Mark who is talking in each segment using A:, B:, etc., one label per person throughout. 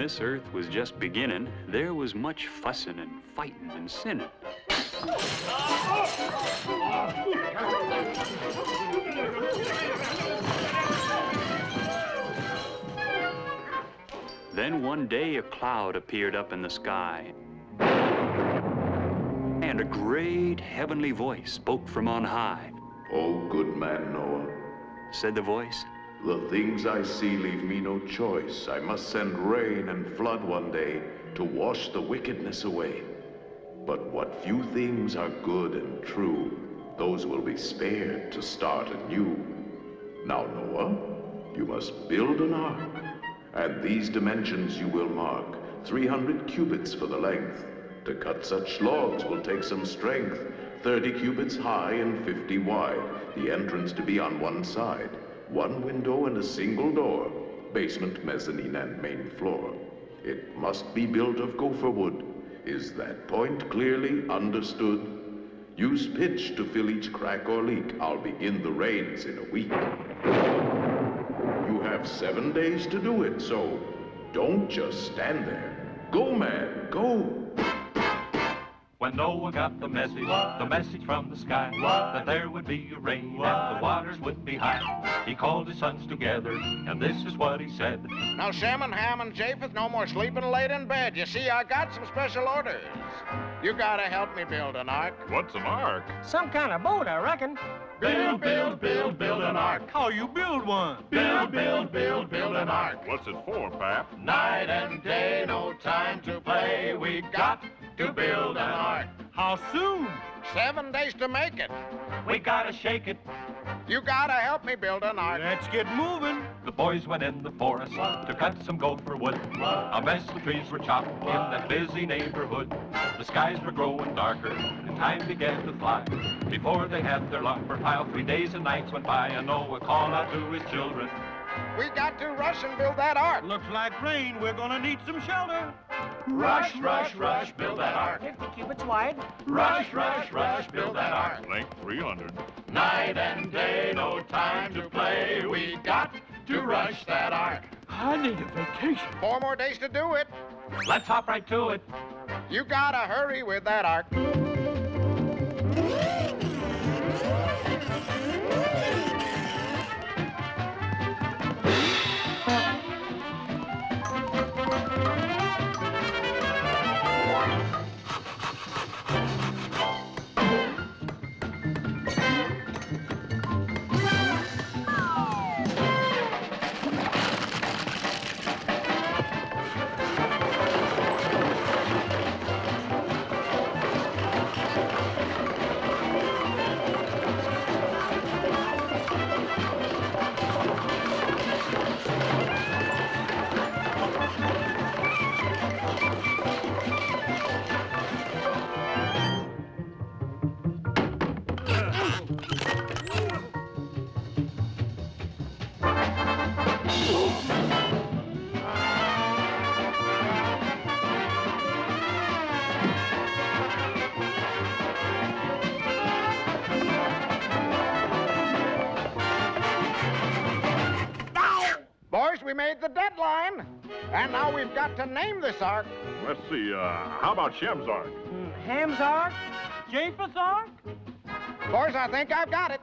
A: this earth was just beginning, there was much fussing and fighting and sinning. Then one day a cloud appeared up in the sky, and a great heavenly voice spoke from on high.
B: "O good man Noah,"
A: said the voice,
B: "the things I see leave me no choice. I must send rain and flood one day to wash the wickedness away. But what few things are good and true, those will be spared to start anew. Now, Noah, you must build an ark, and these dimensions you will mark, 300 cubits for the length. To cut such logs will take some strength, 30 cubits high and 50 wide, the entrance to be on one side, one window and a single door, basement, mezzanine, and main floor. It must be built of gopher wood. Is that point clearly understood? Use pitch to fill each crack or leak. I'll begin the rains in a week. You have 7 days to do it, so don't just stand there. Go, man, go!"
C: When Noah got the message from the sky, that there would be a rain and the waters would be high, he called his sons together, and this is what he said.
D: "Now, Shem and Ham and Japheth, no more sleeping late in bed. You see, I got some special orders. You gotta help me build an ark."
E: "What's an ark?"
F: "Some kind of boat, I reckon."
D: Build an ark.
E: How you build one?
D: Build an ark.
E: What's it for, Pap?
D: Night and day, no time to play. We got to build an ark.
E: How soon?
D: 7 days to make it.
C: We gotta shake it.
D: You gotta help me build an ark.
E: Let's get moving.
C: The boys went in the forest to cut some gopher wood. A mess of trees were chopped in that busy neighborhood. The skies were growing darker, and time began to fly. Before they had their lumber pile, 3 days and nights went by, and Noah called out to his children.
D: We got to rush and build that ark.
E: Looks like rain. We're gonna need some shelter.
D: Rush, build that ark.
F: 50 cubits wide.
D: Rush, build that ark.
E: Length 300.
D: Night and day, no time to play. We got to rush that ark.
F: I need a vacation.
D: 4 more days to do it.
C: Let's hop right to it.
D: You gotta hurry with that ark. We made the deadline, and now we've got to name this ark.
E: Let's see, how about Shem's ark?
F: Ham's ark? Japheth's ark?
D: Boys, I think I've got it.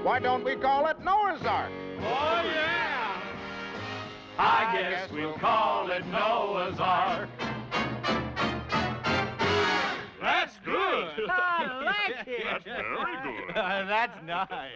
D: Why don't we call it Noah's Ark?
C: Oh, yeah! I guess we'll call it Noah's Ark.
E: That's good.
F: I like it.
E: That's very good.
F: That's nice.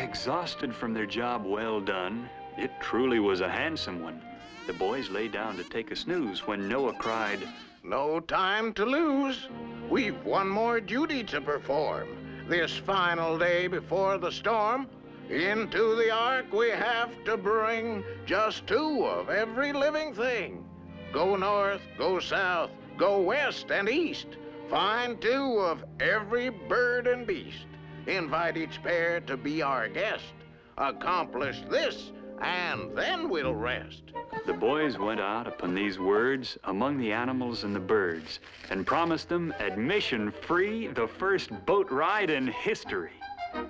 A: Exhausted from their job well done, it truly was a handsome one. The boys lay down to take a snooze when Noah cried,
D: "No time to lose. We've one more duty to perform. This final day before the storm, into the ark we have to bring just 2 of every living thing. Go north, go south, go west and east. Find 2 of every bird and beast. Invite each pair to be our guest. Accomplish this, and then we'll rest."
A: The boys went out upon these words among the animals and the birds and promised them admission free, the first boat ride in history.
E: Yes,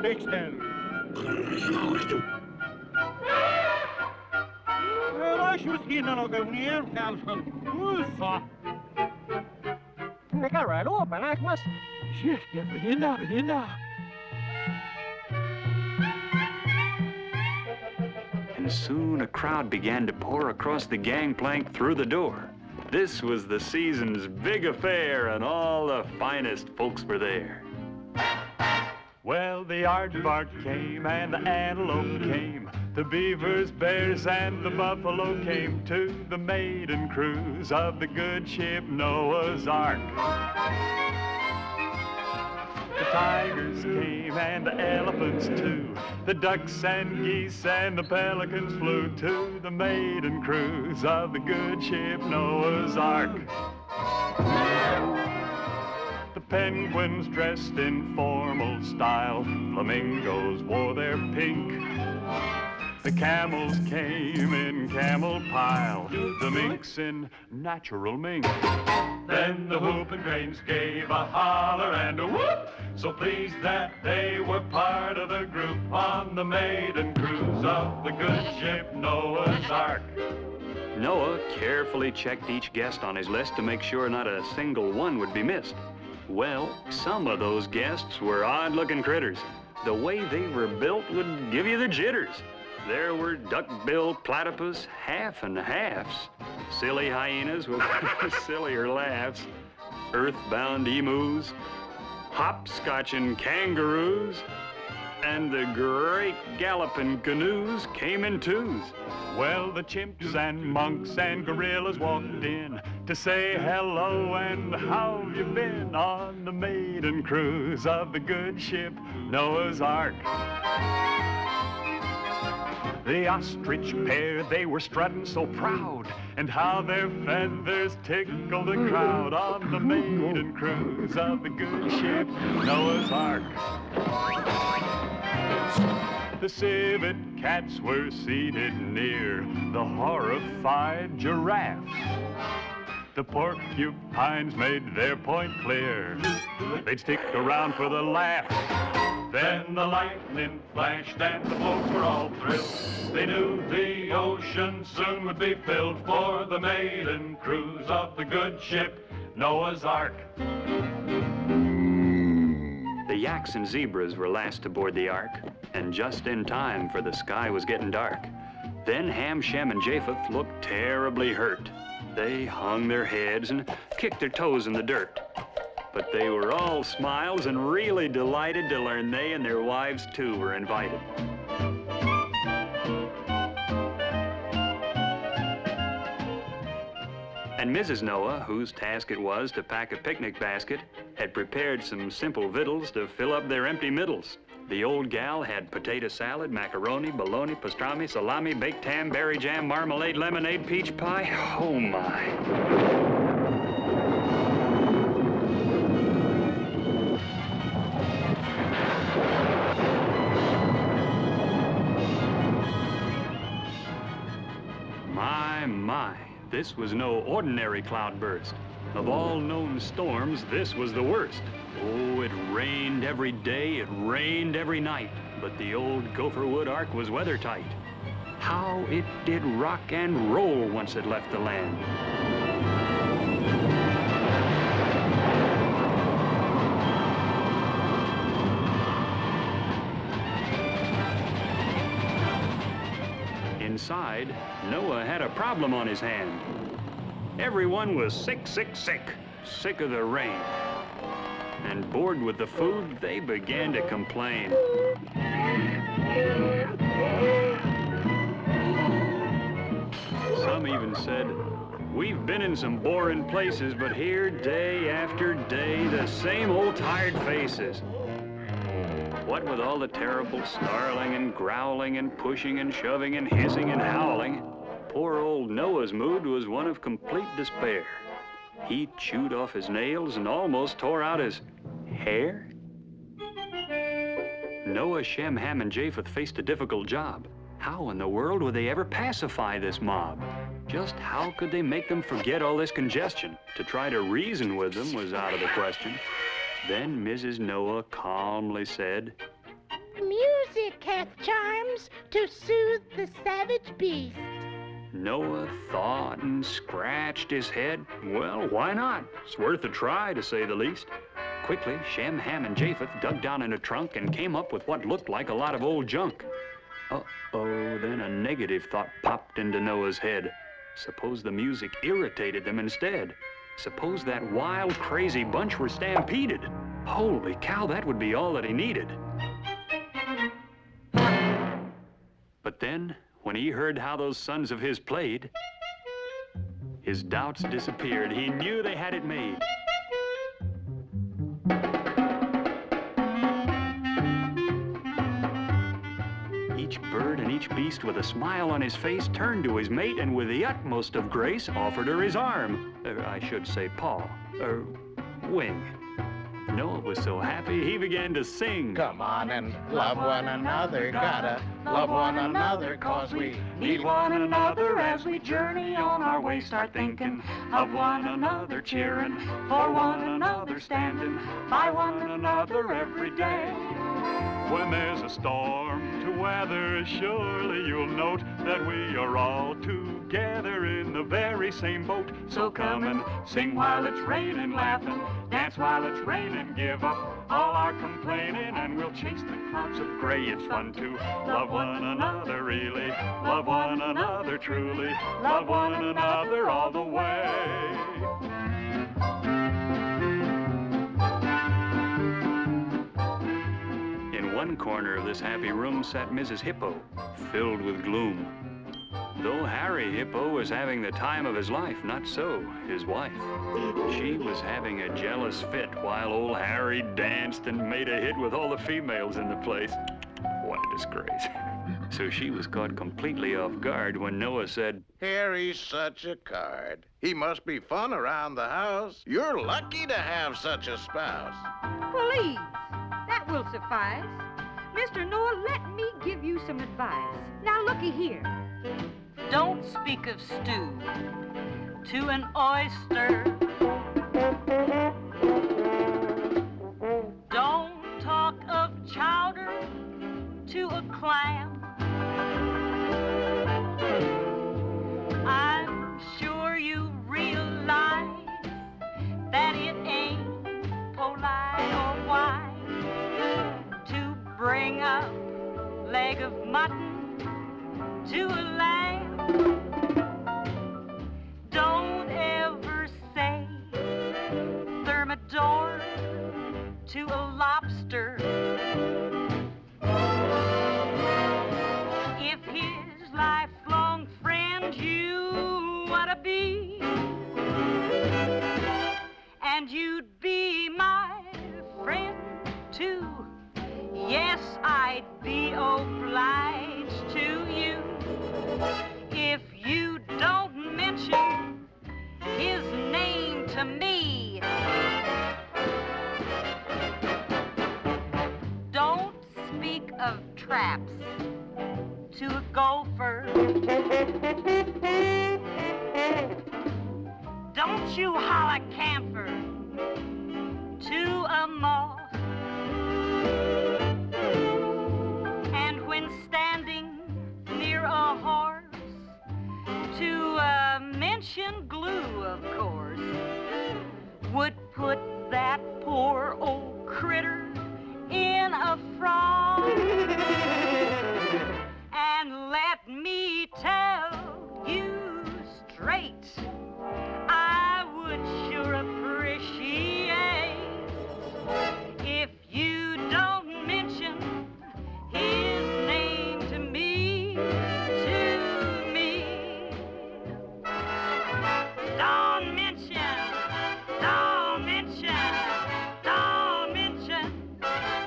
F: fix that. Well, I should see none of them near Carlson.
G: They got right open, I must.
F: Shit, get in now.
A: And soon a crowd began to pour across the gangplank through the door. This was the season's big affair, and all the finest folks were there.
H: Well, the aardvark came and the antelope came. The beavers, bears, and the buffalo came to the maiden cruise of the good ship Noah's Ark. The tigers came and the elephants too. The ducks and geese and the pelicans flew to the maiden cruise of the good ship Noah's Ark. The penguins dressed in formal style, flamingos wore their pink. The camels came in camel pile, the minks in natural mink.
C: Then the whooping cranes gave a holler and a whoop, so pleased that they were part of the group on the maiden cruise of the good ship Noah's Ark.
A: Noah carefully checked each guest on his list to make sure not a single one would be missed. Well, some of those guests were odd-looking critters. The way they were built would give you the jitters. There were duck-billed platypus half and halves, silly hyenas with sillier laughs, earthbound emus, hopscotching kangaroos, and the great galloping canoes came in twos.
H: Well, the chimps and monks and gorillas walked in to say hello and how have you been on the maiden cruise of the good ship Noah's Ark. The ostrich pair, they were strutting so proud, and how their feathers tickled the crowd on the maiden cruise of the good ship Noah's Ark. The civet cats were seated near the horrified giraffes. The porcupines made their point clear. They'd stick around for the laugh.
C: Then the lightning flashed and the folks were all thrilled. They knew the ocean soon would be filled for the maiden cruise of the good ship Noah's Ark.
A: The yaks and zebras were last aboard the Ark, and just in time, for the sky was getting dark. Then Ham, Shem, and Japheth looked terribly hurt. They hung their heads and kicked their toes in the dirt. But they were all smiles and really delighted to learn they and their wives, too, were invited. And Mrs. Noah, whose task it was to pack a picnic basket, had prepared some simple victuals to fill up their empty middles. The old gal had potato salad, macaroni, bologna, pastrami, salami, baked ham, berry jam, marmalade, lemonade, peach pie. Oh, my. My, this was no ordinary cloudburst. Of all known storms, this was the worst. Oh, it rained every day, it rained every night, but the old Gopherwood Ark was weather-tight. How it did rock and roll once it left the land. Inside, Noah had a problem on his hand. Everyone was sick, sick, sick. Sick of the rain. And bored with the food, they began to complain. Some even said, "We've been in some boring places, but here, day after day, the same old tired faces." What with all the terrible snarling and growling and pushing and shoving and hissing and howling, poor old Noah's mood was one of complete despair. He chewed off his nails and almost tore out his hair. Noah, Shem, Ham, and Japheth faced a difficult job. How in the world would they ever pacify this mob? Just how could they make them forget all this congestion? To try to reason with them was out of the question. Then Mrs. Noah calmly said,
I: Music hath charms to soothe the savage beast.
A: Noah thought and scratched his head. Well, why not? It's worth a try, to say the least. Quickly, Shem, Ham, and Japheth dug down in a trunk and came up with what looked like a lot of old junk. Uh-oh, then a negative thought popped into Noah's head. Suppose the music irritated them instead. Suppose that wild, crazy bunch were stampeded. Holy cow, that would be all that he needed. But then, when he heard how those sons of his played, his doubts disappeared. He knew they had it made. Each bird and each beast with a smile on his face turned to his mate and with the utmost of grace offered her his arm. I should say paw, or wing. Noah was so happy he began to sing.
D: Come on and love one another, gotta love one another, 'cause we
H: Need one another as we journey on our way. Start thinking of one another, cheering for one another, standing by one another every day. When there's a storm to weather, surely you'll note that we are all together in the very same boat. So come and sing while it's raining, laughing, dance while it's raining, give up all our complaining, and we'll chase the clouds of gray. It's fun to love one another, really, love one another, truly, love one another all the way.
A: In one corner of this happy room sat Mrs. Hippo, filled with gloom. Though Harry Hippo was having the time of his life, not so his wife. She was having a jealous fit while old Harry danced and made a hit with all the females in the place. What a disgrace. So she was caught completely off guard when Noah said,
D: Harry's such a card. He must be fun around the house. You're lucky to have such a spouse.
J: Please, that will suffice. Mr. Noah, let me give you some advice. Now, looky here.
K: Don't speak of stew to an oyster. Don't talk of chowder to a clam. I'm sure you realize that it ain't polite or wise to bring a leg of mutton to a lamb. Don't ever say thermidor to a lobster. If his lifelong friend you want to be, and you'd be my friend too, yes, I'd be obliged to you if you don't mention his name to me. Don't speak of traps to a gopher. Don't you holler camphor to a moth. And when standing near a horse, to mention glue, of course, would put that poor old critter in a frost. And let me tell you straight, I would sure appreciate if you don't mention his name to me, Don't mention,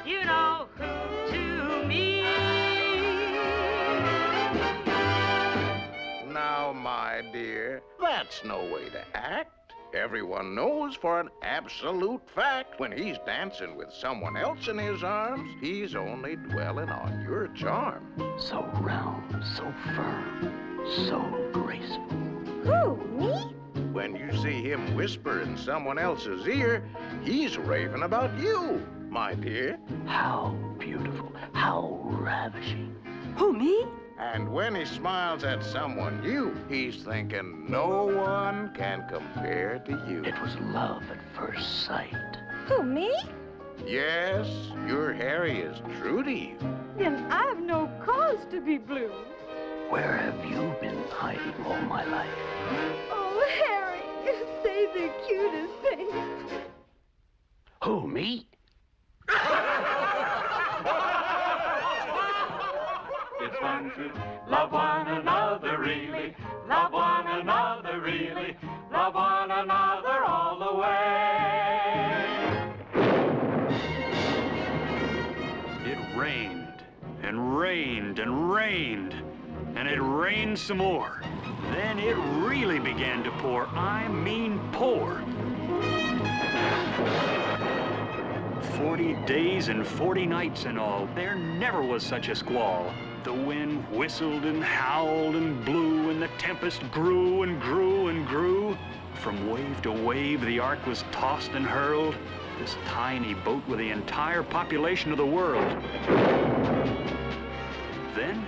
K: you know who to me.
D: Now, my dear, that's no way to act. Everyone knows for an absolute fact when he's dancing with someone else in his arms, he's only dwelling on your charm.
F: So round, so firm, so graceful.
I: Who, me?
D: When you see him whisper in someone else's ear, he's raving about you, my dear.
F: How beautiful, how lavishing.
K: Who, me?
D: And when he smiles at someone new, he's thinking no one can compare to you.
F: It was love at first sight.
J: Who, me?
D: Yes, your Harry is true to you.
J: Then I've no cause to be blue.
F: Where have you been hiding all my life?
J: Oh, Harry, say the cutest thing.
F: Who, me?
C: It's fun to love one another really, love one another really, love one another all the way.
A: It rained and rained and rained, and it rained some more. Then it really began to pour. I mean pour. 40 days and 40 nights in all. There never was such a squall. The wind whistled and howled and blew, and the tempest grew and grew and grew. From wave to wave, the ark was tossed and hurled. This tiny boat with the entire population of the world. Then,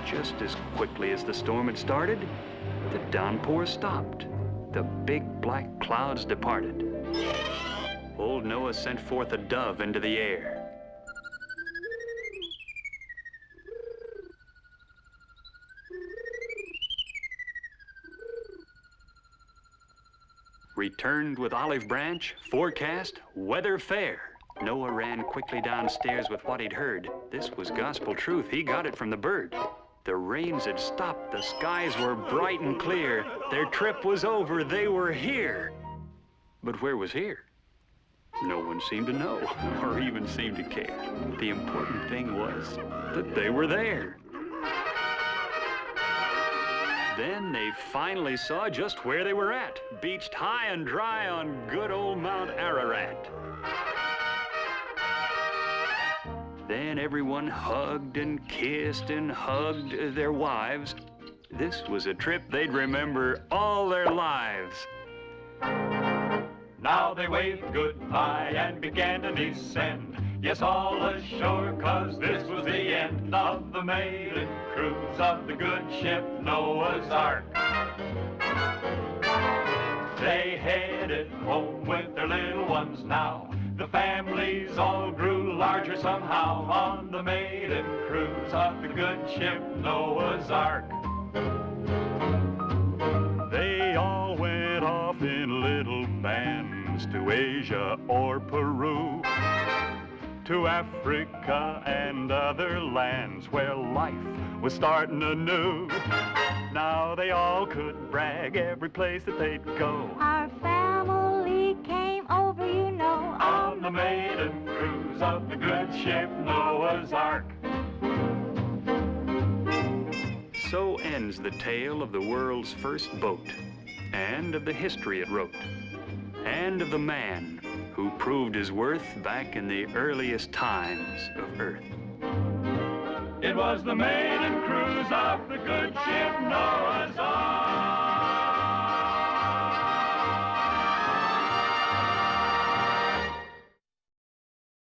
A: just as quickly as the storm had started, the downpour stopped. The big black clouds departed. Old Noah sent forth a dove into the air. Returned with olive branch, forecast, weather fair. Noah ran quickly downstairs with what he'd heard. This was gospel truth. He got it from the bird. The rains had stopped. The skies were bright and clear. Their trip was over. They were here. But where was here? No one seemed to know, or even seemed to care. The important thing was that they were there. Then they finally saw just where they were at, beached high and dry on good old Mount Ararat. Then everyone hugged and kissed and hugged their wives. This was a trip they'd remember all their lives.
C: Now they waved goodbye and began to descend. Yes, all ashore, 'cause this was the end of the maiden cruise of the good ship Noah's Ark. They headed home with their little ones now. The families all grew larger somehow on the maiden cruise of the good ship Noah's Ark.
H: They all went off in little bands to Asia or Peru, to Africa and other lands where life was starting anew. Now they all could brag every place that they'd go.
I: Our family came over, you know,
C: On the maiden cruise of the good ship Noah's Ark.
A: So ends the tale of the world's first boat, and of the history it wrote, and of the man who proved his worth back in the earliest times of Earth.
C: It was the maiden cruise of the good ship Noah's Ark.